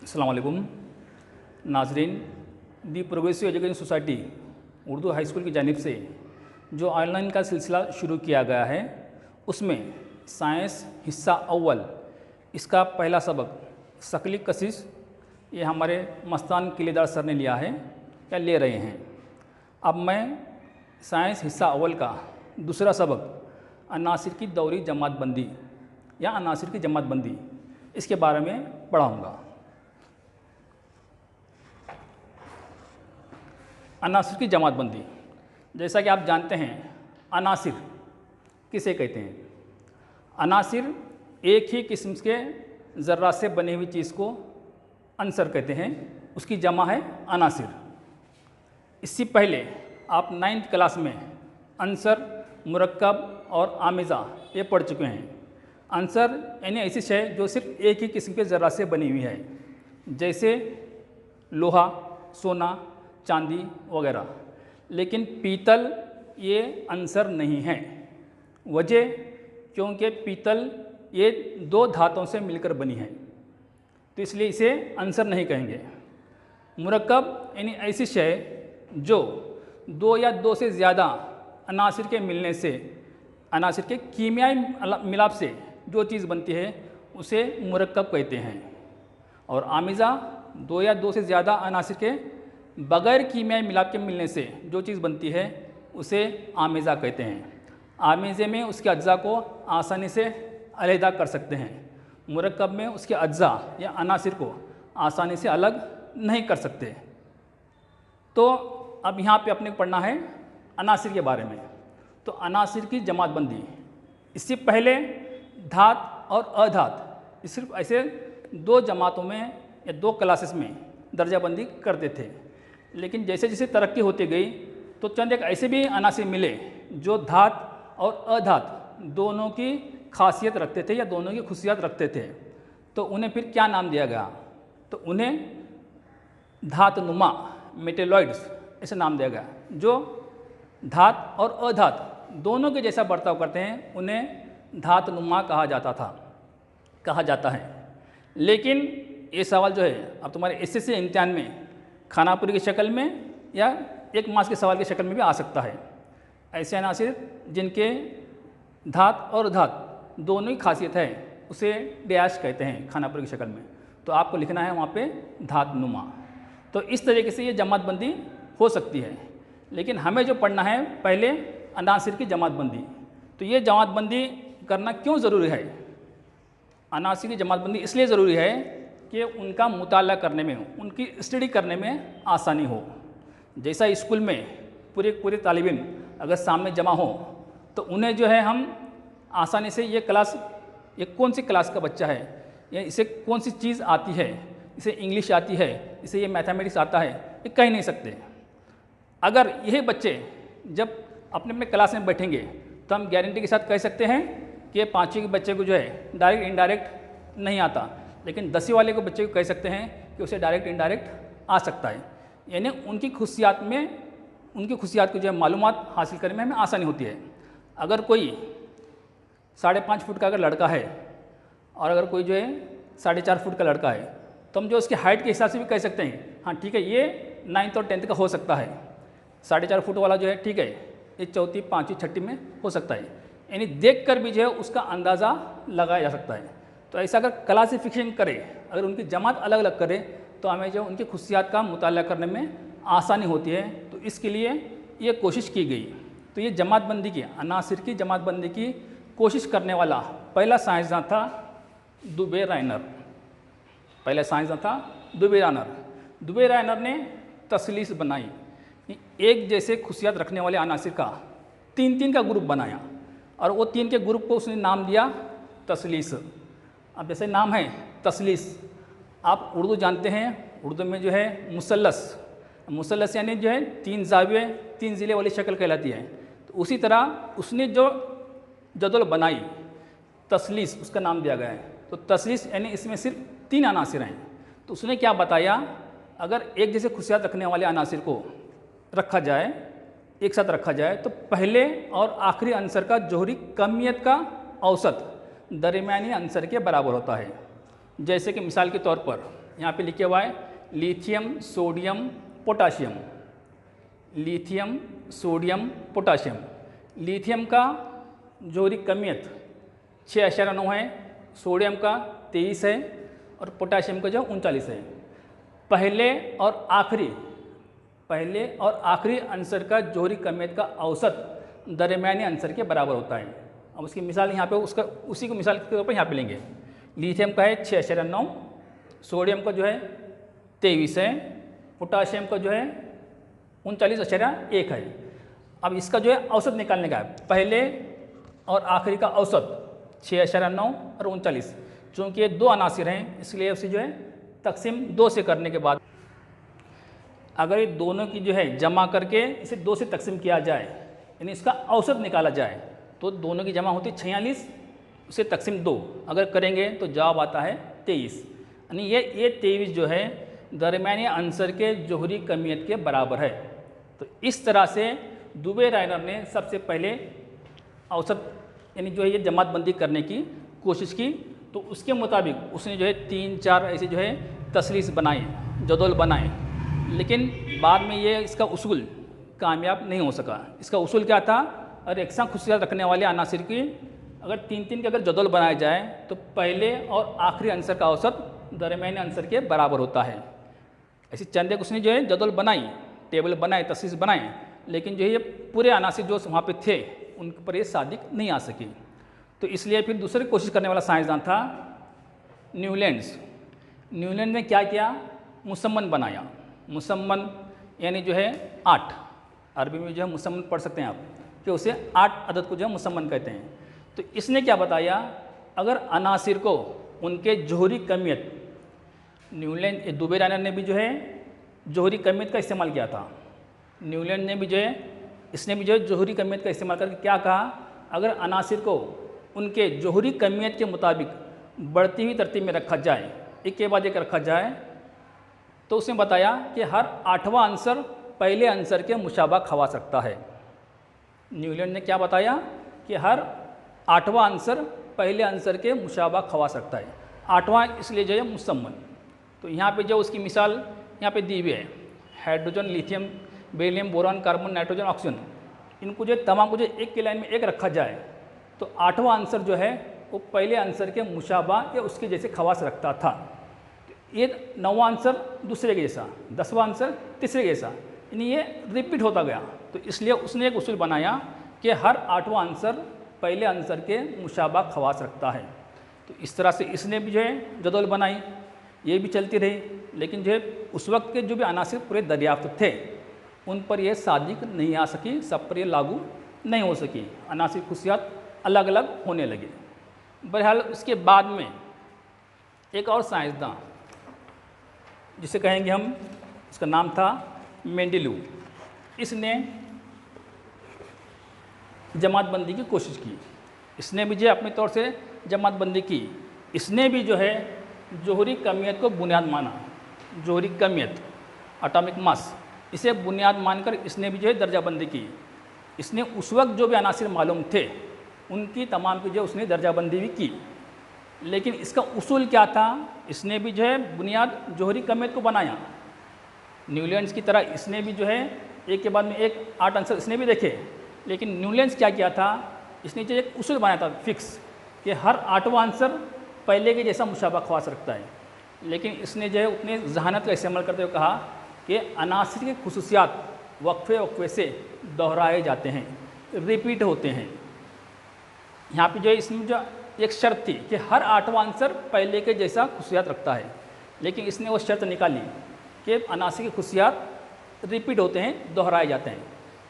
अस्सलाम वालेकुम नाजरीन। The progressive education society Urdu high school की जानिब से जो ऑनलाइन का सिलसिला शुरू किया गया है उसमें साइंस हिस्सा अव्वल इसका पहला सबक शकली कशिश ये हमारे मस्तान किलेदार सर ने लिया है या ले रहे हैं। अब मैं साइंस हिस्सा अव्वल का दूसरा सबक अनासिर की दौरी जमातबंदी या अनासिर की जमातबंदी इसके बारे में पढ़ाऊँगा। अनासिर की जमातबंदी, जैसा कि आप जानते हैं अनासिर किसे कहते हैं। अनासिर एक ही किस्म के ज़र्रा से बनी हुई चीज़ को अंसर कहते हैं, उसकी जमा है अनासिर। इससे पहले आप 9th क्लास में अंसर, मुरक्कब और आमिज़ा ये पढ़ चुके हैं। अंसर यानी ऐसी शय जो सिर्फ एक ही किस्म के ज़र्रा से बनी हुई है, जैसे लोहा, सोना, चांदी वगैरह। लेकिन पीतल ये अंसर नहीं है। वजह क्योंकि पीतल ये दो धातुओं से मिलकर बनी है, तो इसलिए इसे अंसर नहीं कहेंगे। मुरक्कब यानी ऐसी शय जो दो या दो से ज़्यादा अनासिर के मिलने से, अनासिर के कीमियाई मिलाप से जो चीज़ बनती है उसे मुरक्कब कहते हैं। और आमिज़ा दो या दो से ज़्यादा अनासिर के बग़ैर कीमियाई मिलाप के मिलने से जो चीज़ बनती है उसे आमिज़ा कहते हैं। आमिज़े में उसके अज्जा को आसानी से अलहदा कर सकते हैं, मुरक्कब में उसके अज्जा या अनासिर को आसानी से अलग नहीं कर सकते। तो अब यहाँ पे अपने को पढ़ना है अनासिर के बारे में। तो अनासिर की जमातबंदी, इससे पहले धात और अधात सिर्फ ऐसे दो जमातों में या दो क्लासेस में दर्जाबंदी करते थे। लेकिन जैसे जैसे तरक्की होती गई तो चंद एक ऐसे भी अनासिर मिले जो धात और अधात दोनों की खासियत रखते थे या दोनों की खुशियात रखते थे। तो उन्हें फिर क्या नाम दिया गया? तो उन्हें धातनुमा मेटेलॉइड्स ऐसे नाम दिया गया। जो धात और अधात दोनों के जैसा बर्ताव करते हैं उन्हें धातनुमा कहा जाता है। लेकिन ये सवाल जो है अब तुम्हारे एसएससी इम्तिहान में खानापुरी की शक्ल में या एक मास के सवाल की शक्ल में भी आ सकता है। ऐसे अनासिर जिनके धात और धात दोनों ही खासियत है उसे डैश कहते हैं खानापुरी की शक्ल में। तो आपको लिखना है वहाँ पे धातनुमा। तो इस तरीके से ये जमातबंदी हो सकती है। लेकिन हमें जो पढ़ना है पहले अनासिर की जमातबंदी। तो ये जमातबंदी करना क्यों ज़रूरी है? अनासिर की जमातबंदी इसलिए ज़रूरी है कि उनका मुताला करने में, उनकी स्टडी करने में आसानी हो। जैसा स्कूल में पूरे तालिब इल्म अगर सामने जमा हो तो उन्हें जो है हम आसानी से ये कौन सी क्लास का बच्चा है, या इसे कौन सी चीज़ आती है, इसे इंग्लिश आती है, इसे ये मैथमेटिक्स आता है, ये कह नहीं सकते। अगर यही बच्चे जब अपने अपने क्लास में बैठेंगे तो हम गारंटी के साथ कह सकते हैं कि 5वीं के बच्चे को जो है डायरेक्ट इनडायरेक्ट नहीं आता। लेकिन 10वीं वाले को बच्चे को कह सकते हैं कि उसे डायरेक्ट इनडायरेक्ट आ सकता है। यानी उनकी खुशियात को जो है मालूमात हासिल करने में हमें आसानी होती है। अगर कोई 5.5 फुट का अगर लड़का है और अगर कोई जो है 4.5 फुट का लड़का है तो हम जो उसकी हाइट के हिसाब से भी कह सकते हैं हाँ ठीक है ये 9th और 10th का हो सकता है। 4.5 फुट वाला जो है ठीक है ये 4वीं, 5वीं, 6वीं में हो सकता है। यानी देख कर भी जो है उसका अंदाज़ा लगाया जा सकता है। तो ऐसा अगर क्लासिफिकेशन करे, अगर उनकी जमात अलग अलग करे तो हमें जो उनकी खुशियात का मुताला करने में आसानी होती है। तो इसके लिए ये कोशिश की गई। तो ये जमातबंदी की, अनासिर की जमातबंदी की कोशिश करने वाला पहला साइंसदान था दुबे रायनर। पहला साइंसदान था दुबे रायनर। दुबे रायनर ने तसलीस बनाई, एक जैसे खुशियात रखने वाले अनासिर का 3 का ग्रुप बनाया और वो 3 के ग्रुप को उसने नाम दिया तसलीस। अब जैसे नाम है तसलीस, आप उर्दू जानते हैं, उर्दू में जो है मुसल्लस यानी जो है 3 ज़ाविये 3 ज़िले वाली शक्ल कहलाती है। तो उसी तरह उसने जो जदवल बनाई तसलीस उसका नाम दिया गया है। तो तसलीस यानी इसमें सिर्फ 3 अनासिर हैं। तो उसने क्या बताया, अगर एक जैसे खुशियात रखने वाले अनासिर को रखा जाए, एक साथ रखा जाए तो पहले और आखिरी अंसर का जोहरी कमियत का औसत दरमियानी अंसर के बराबर होता है। जैसे कि मिसाल के तौर पर यहाँ पे लिखे हुआ है lithium sodium potassium, lithium sodium potassium. Lithium का जोहरी कमियत 6.9 है, सोडियम का 23 है और पोटाशियम का जो 39 है। पहले और आखिरी आंसर का जोहरी कमियत का औसत दरमियानी आंसर के बराबर होता है। अब उसकी मिसाल यहाँ पे उसी को मिसाल के तौर पर यहाँ पे लेंगे। लिथियम का है 6.9, सोडियम का जो है 23 है, पोटाशियम का जो है 39.1 है। अब इसका जो है औसत निकालने का है, पहले और आखिरी का औसत 6.9 और 39। चूँकि ये दो अनासिर हैं इसलिए उसे जो है तकसीम 2 से करने के बाद अगर ये दोनों की जो है जमा करके इसे 2 से तकसीम किया जाए, यानी इसका औसत निकाला जाए, तो दोनों की जमा होती है 46, उसे तकसीम 2 अगर करेंगे तो जवाब आता है 23। यानी ये 23 जो है दरमियानी आंसर के जोहरी कमियत के बराबर है। तो इस तरह से दुबे रायनर ने सबसे पहले औसत यानी जो है ये जमातबंदी करने की कोशिश की। तो उसके मुताबिक उसने जो है 3-4 ऐसे जो है तसलीस बनाए, जदौल बनाए, लेकिन बाद में ये इसका उसूल कामयाब नहीं हो सका। इसका उसूल क्या था? और एकसा खुशियात रखने वाले अनासिर की अगर 3-3 के अगर जदौल बनाया जाए तो पहले और आखिरी आंसर का औसत दरमियानी आंसर के बराबर होता है। ऐसी चंद एक उसने जो है जदौल बनाई, टेबल बनाए, तसलीस बनाए, लेकिन जो है ये पूरे अनासिर जो वहाँ पे थे उन पर ये सादिक नहीं आ सकी। तो इसलिए फिर दूसरी कोशिश करने वाला साइंसदान था न्यूलैंड्स। न्यूलैंड ने क्या किया? मुसम्मन बनाया। मुसम्मन यानी जो है 8, अरबी में जो है मुसम्मन पढ़ सकते हैं आप, कि उसे 8 अदद को जो है मुसम्मन कहते हैं। तो इसने क्या बताया? अगर अनासिर को उनके जोहरी कमियत, न्यूलैंड दुबे रायनर ने भी जो है जोहरी कमियत का इस्तेमाल किया था। न्यूलैंड ने भी जो है इसने भी जो है जोहरी कमियत का इस्तेमाल करके क्या कहा? अगर अनासिर को उनके जोहरी कमियत के मुताबिक बढ़ती हुई तरतीब में रखा जाए, एक के बाद एक रखा जाए, तो उसने बताया कि हर 8वां आंसर पहले आंसर के मुशाबा खवा सकता है। न्यूलैंड ने क्या बताया? कि हर 8वां आंसर पहले आंसर के मुशाबा खवा सकता है। 8वां इसलिए जो है मुसम्मन। तो यहाँ पे जो उसकी मिसाल यहाँ पे दी हुई है, hydrogen, lithium, beryllium, boron, carbon, nitrogen, oxygen, इनको जो तमाम को जो एक की लाइन में एक रखा जाए तो 8वां आंसर जो है वो पहले आंसर के मुशाबा या उसके जैसे खवास रखता था। तो ये 9वां आंसर दूसरे के जैसा, 10वां आंसर तीसरे के जैसा, यानी ये रिपीट होता गया। तो इसलिए उसने एक उसूल बनाया कि हर 8वां आंसर पहले आंसर के मुशाबा खवास रखता है। तो इस तरह से इसने भी जो है जदौल बनाई, ये भी चलती रही, लेकिन जो है उस वक्त के जो भी अनासिर पूरे दरियाफ्त थे उन पर यह सादिक नहीं आ सकी, सब पर यह लागू नहीं हो सकी। अनासिर खुशियात अलग अलग होने लगे। बहरहाल उसके बाद में एक और साइंसदान जिसे कहेंगे हम, उसका नाम था मेंडेलीव। इसने जमातबंदी की कोशिश की। इसने भी जो अपने तौर से जमातबंदी की। इसने भी जो है जोहरी कमियत को बुनियाद माना। जोहरी कमियत, एटॉमिक मास, इसे बुनियाद मानकर इसने भी जो है दर्जाबंदी की। इसने उस वक्त जो भी अनासिर मालूम थे उनकी तमाम की जो उसने दर्जाबंदी भी की। लेकिन इसका उसूल क्या था? इसने भी जो है बुनियाद जोहरी कमियत को बनाया। न्यूलैंड्स की तरह इसने भी जो है एक के बाद में एक 8 आंसर इसने भी देखे। लेकिन न्यूलैंड्स क्या किया था? इसने जो एक उसूल बनाया था फिक्स, कि हर 8वां आंसर पहले के जैसा मुशाबा खवास रखता है। लेकिन इसने जो है उतने जहानत का इस्तेमाल करते हुए कहा कि अनासिर के खुसूसियात वक्फे वक्फे से दोहराए जाते हैं, रिपीट होते हैं। यहाँ पे जो है इसमें जो एक शर्त थी कि हर 8वां आंसर पहले के जैसा खुसूसियात रखता है, लेकिन इसने वो शर्त निकाली कि अनासिर के खुसूसियात रिपीट होते हैं, दोहराए जाते हैं।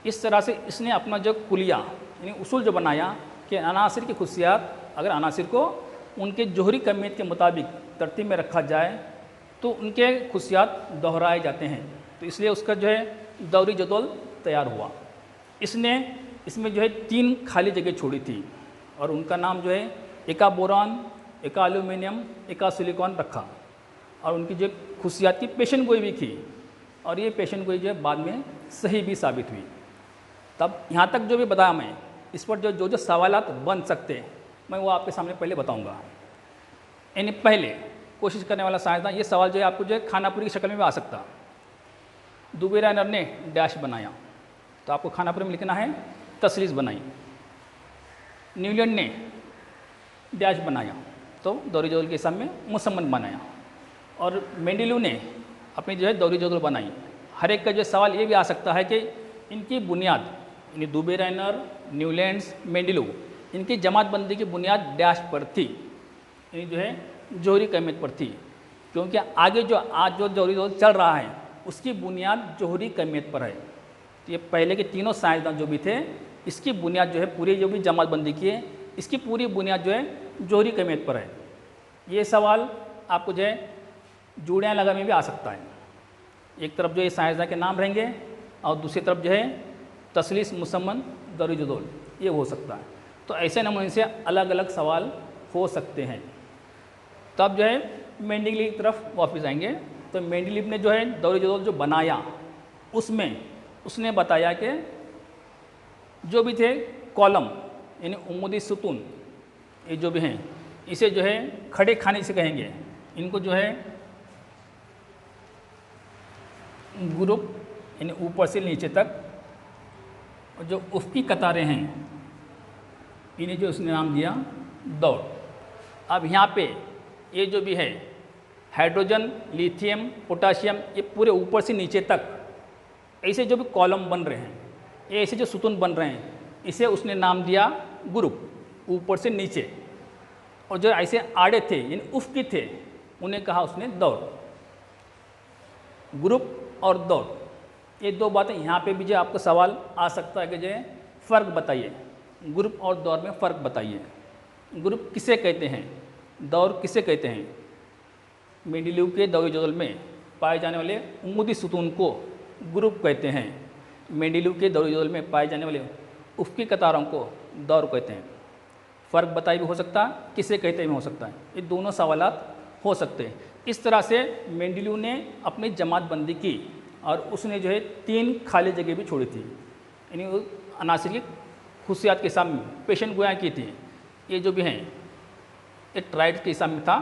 इस तरह से इसने अपना जो कुलिया यानी उसूल जो बनाया कि अनासिर की खुसूसियात अगर अनासिर को उनके जोहरी कमियत के मुताबिक तरतीब में रखा जाए तो उनके खुसूसियात दोहराए जाते हैं। तो इसलिए उसका जो है दौरी जदौल तैयार हुआ। इसने इसमें जो है 3 खाली जगह छोड़ी थी और उनका नाम जो है एका बोरान, एका एल्यूमिनियम, एका सिलिकॉन रखा। और उनकी जो खुसूसियात की पेशन गोई भी की और ये पेशन गोई जो है बाद में सही भी साबित हुई। तब यहाँ तक जो भी बताया मैं, इस पर जो जो सवालात बन सकते हैं मैं वो आपके सामने पहले बताऊँगा। यानी पहले कोशिश करने वाला साइंसदान, ये सवाल जो है आपको जो है खानापुरी की शक्ल में भी आ सकता। दुबे रायनर ने डैश बनाया, तो आपको खानापुरी में लिखना है तसलीस बनाई। न्यूलैंड ने डैश बनाया, तो दौरी जदवल के हिसाब में मुसम्मन बनाया। और मेंडेलीव ने अपनी जो है दौरी जदवल बनाई। हर एक का जो सवाल ये भी आ सकता है कि इनकी बुनियाद, यानी दुबे रायनर, न्यूलैंड्स, मेंडेलीव, इनकी जमातबंदी की बुनियाद डैश पर थी, यानी जो है जोहरी कमियत पर थी, क्योंकि आगे जो आज जो दौरी जदवल चल रहा है उसकी बुनियाद जोहरी कमियत पर है। तो ये पहले के तीनों साइंसदान जो भी थे, इसकी बुनियाद जो है पूरी जो भी जमातबंदी की है, इसकी पूरी बुनियाद जो है जोहरी कमियत पर है। ये सवाल आपको जो है जोड़ियाँ लगा में भी आ सकता है। एक तरफ जो है साइंसदान के नाम रहेंगे और दूसरी तरफ जो है तसलीस, मुसम्मन, दौरी जदवल, ये हो सकता है। तो ऐसे नमूने से अलग अलग सवाल हो सकते हैं। तब जो है मेंडेलीव की तरफ वापस आएंगे। तो मेंडेलीव ने जो है दौरी जदवल जो बनाया, उसमें उसने बताया कि जो भी थे कॉलम, यानी उम्मुदी सुतून, ये जो भी हैं, इसे जो है खड़े खाने से कहेंगे। इनको जो है ग्रुप, यानी ऊपर से नीचे तक, और जो उफ़क़ी कतारें हैं इन्हें जो उसने नाम दिया दौड़। अब यहाँ पे ये जो भी है हाइड्रोजन, लिथियम, पोटाशियम, ये पूरे ऊपर से नीचे तक ऐसे जो भी कॉलम बन रहे हैं, ये ऐसे जो सुतून बन रहे हैं, इसे उसने नाम दिया ग्रुप, ऊपर से नीचे। और जो ऐसे आड़े थे, यानी उफ़क़ी थे, उन्हें कहा उसने दौड़। ग्रुप और दौड़, ये दो बातें यहाँ पे भी जो आपको सवाल आ सकता है कि जो है फ़र्क बताइए, ग्रुप और दौड़ में फ़र्क बताइए। ग्रुप किसे कहते हैं, दौड़ किसे कहते हैं? मेंडेलीव के दौरी जदवल में पाए जाने वाले उम्मुदी सुतून को ग्रुप कहते हैं। मेंडेलीव के दौरी जदवल में पाए जाने वाले उफ़क़ी कतारों को दौर कहते हैं। फ़र्क बताई भी हो सकता है, किसे कहते भी हो सकता है। ये दोनों सवालात हो सकते हैं। इस तरह से मेंडेलीव ने अपनी जमातबंदी की और उसने जो है 3 खाली जगह भी छोड़ी थी, यानी वो अनासिर की खुशियात के हिसाब में पेशेंट गोया की थी। ये जो भी हैं ये ट्राइड के हिसाब में था।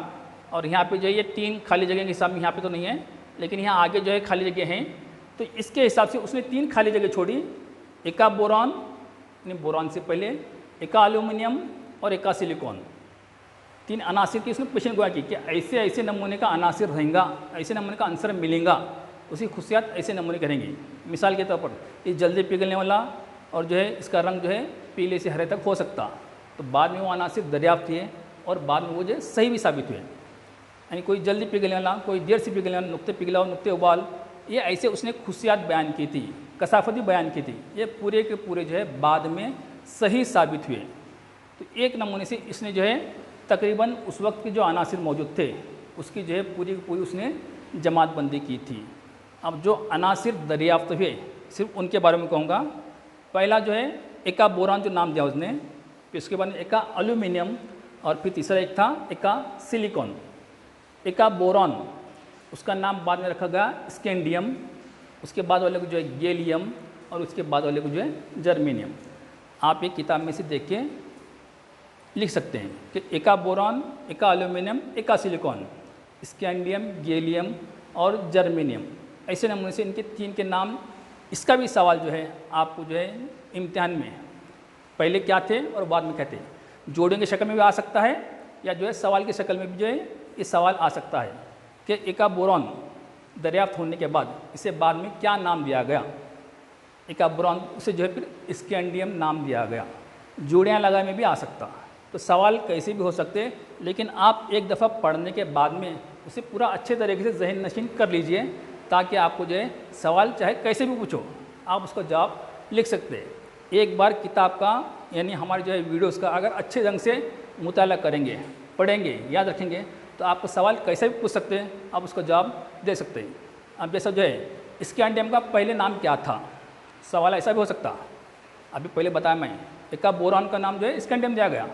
और यहाँ पे जो है ये 3 खाली जगह के हिसाब में यहाँ पे तो नहीं है, लेकिन यहाँ आगे जो है खाली जगह हैं, तो इसके हिसाब से उसने 3 खाली जगह छोड़ी। एका बोरॉन, यानी बोरॉन से पहले, एका एल्यूमिनियम और एका सिलिकॉन। 3 अनासिर की उसने पेशेंट गोया की कि ऐसे ऐसे नमूने का अनासिर रहेगा, ऐसे नमूने का आंसर मिलेगा, उसकी खुशियात ऐसे नमूने करेंगे। मिसाल के तौर पर ये जल्दी पिघलने वाला और जो है इसका रंग जो है पीले से हरे तक हो सकता। तो बाद में वो अनासिर दरियाफ्त किए और बाद में वो जो है सही भी साबित हुए। यानी कोई जल्दी पिघलने वाला, कोई देर से पिघलने वाला, नुक्ते पिघलाओ, नुक्ते उबाल, ये ऐसे उसने खुशियात बयान की थी, कसाफत भी बयान की थी। ये पूरे के पूरे जो है बाद में सही साबित हुए। तो एक नमूने से इसने जो है तकरीबन उस वक्त के जो अनासिर मौजूद थे उसकी जो है पूरी की पूरी उसने जमातबंदी की थी। अब जो अनासिर दरियाफ्त हुए सिर्फ उनके बारे में कहूँगा। पहला जो है एका बोरान जो नाम दिया उसने, फिर उसके बाद में एका एल्यूमिनियम, और फिर तीसरा एक था एका सिलिकॉन। एका बोरॉन उसका नाम बाद में रखा गया स्कैंडियम, उसके बाद वाले को जो है गैलियम, और उसके बाद वाले को जो है जर्मेनियम। आप एक किताब में से देख के लिख सकते हैं कि एका बोरॉन, एका एल्यूमिनियम, एका सिलिकॉन, स्कैंडियम, गैलियम और जर्मेनियम। ऐसे नमूने से इनके 3 के नाम। इसका भी सवाल जो है आपको जो है इम्तिहान में पहले क्या थे और बाद में क्या थे, जोड़ों की शक्ल में भी आ सकता है, या जो है सवाल की शक्ल में भी जो है ये सवाल आ सकता है कि एका बोरॉन दरियाफ्त होने के बाद इसे बाद में क्या नाम दिया गया। एका बोरॉन उसे जो है फिर स्कैंडियम नाम दिया गया। जोड़ियाँ लगाए में भी आ सकता। तो सवाल कैसे भी हो सकते, लेकिन आप एक दफ़ा पढ़ने के बाद में उसे पूरा अच्छे तरीके से जहन नशीन कर लीजिए, ताकि आपको जो है सवाल चाहे कैसे भी पूछो आप उसका जवाब लिख सकते हैं। एक बार किताब का, यानी हमारे जो है वीडियोस का अगर अच्छे ढंग से मुताला करेंगे, पढ़ेंगे, याद रखेंगे, तो आपको सवाल कैसे भी पूछ सकते हैं, आप उसका जवाब दे सकते हैं। अब जैसा जो है स्कैंडियम का पहले नाम क्या था, सवाल ऐसा भी हो सकता। अभी पहले बताया मैं, एका बोरॉन का नाम जो है स्कैंडियम दिया गया,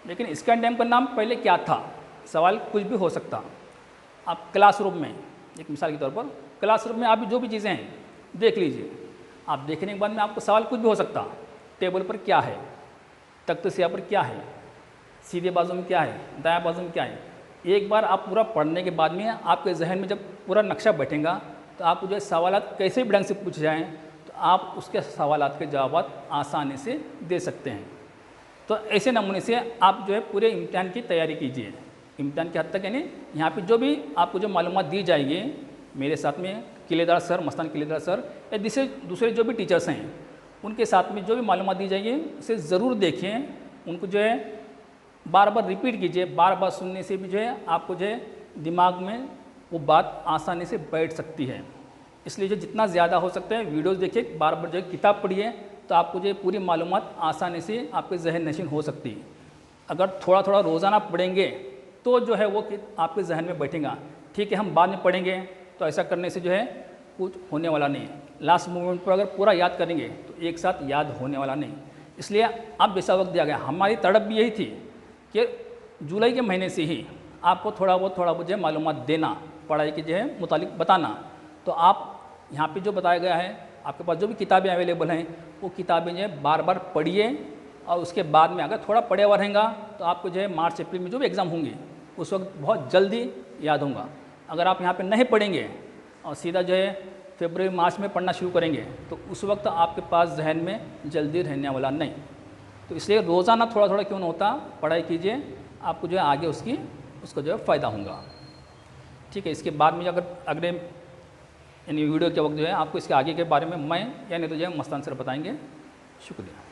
लेकिन स्कैंडियम का नाम पहले क्या था, सवाल कुछ भी हो सकता। आप क्लासरूम में, एक मिसाल के तौर पर क्लासरूम में आप जो भी चीज़ें हैं देख लीजिए, आप देखने के बाद में आपको सवाल कुछ भी हो सकता। टेबल पर क्या है, तख्त सियाह पर क्या है, सीधे बाजू में क्या है, दायां बाजू में क्या है, एक बार आप पूरा पढ़ने के बाद में आपके जहन में जब पूरा नक्शा बैठेगा तो आपको जो है सवालात कैसे भी ढंग से पूछ जाएँ तो आप उसके सवालात के जवाब आसानी से दे सकते हैं। तो ऐसे नमूने से आप जो है पूरे इम्तिहान की तैयारी कीजिए। इम्तिहान की हद तक यानी यहाँ पे जो भी आपको जो मालूमात दी जाएगी मेरे साथ में किलेदार सर, मस्तान किलेदार सर या दूसरे जो भी टीचर्स हैं उनके साथ में जो भी मालूमात दी जाएगी उसे ज़रूर देखें, उनको जो है बार बार रिपीट कीजिए। बार बार सुनने से भी जो है आपको जो है दिमाग में वो बात आसानी से बैठ सकती है। इसलिए जो जितना ज़्यादा हो सकता है वीडियोज़ देखिए, बार बार जो है किताब पढ़िए, तो आपको जो पूरी मालूमात आसानी से आपके जहन नशीन हो सकती है। अगर थोड़ा थोड़ा रोज़ाना पढ़ेंगे तो जो है वो आपके जहन में बैठेगा। ठीक है, हम बाद में पढ़ेंगे तो ऐसा करने से जो है कुछ होने वाला नहीं है। लास्ट मोमेंट पर अगर पूरा याद करेंगे तो एक साथ याद होने वाला नहीं। इसलिए अब जैसा वक्त दिया गया, हमारी तड़प भी यही थी कि जुलाई के महीने से ही आपको थोड़ा बहुत जो है मालूमात देना, पढ़ाई के जो है मुतालिक बताना। तो आप यहाँ पे जो बताया गया है, आपके पास जो भी किताबें अवेलेबल हैं वो किताबें जो है बार बार पढ़िए और उसके बाद में अगर थोड़ा पढ़े हुआ रहेगा तो आपको जो है मार्च अप्रैल में जो भी एग्ज़ाम होंगे उस वक्त बहुत जल्दी याद होगा। अगर आप यहाँ पे नहीं पढ़ेंगे और सीधा जो है फरवरी मार्च में पढ़ना शुरू करेंगे तो उस वक्त आपके पास जहन में जल्दी रहने वाला नहीं। तो इसलिए रोज़ाना थोड़ा थोड़ा क्यों न होता पढ़ाई कीजिए, आपको जो है आगे उसका जो है फ़ायदा होगा। ठीक है, इसके बाद में अगर अगले यानी वीडियो के वक्त जो है आपको इसके आगे के बारे में मैं यानी तो जो है मस्तान सर बताएंगे। शुक्रिया।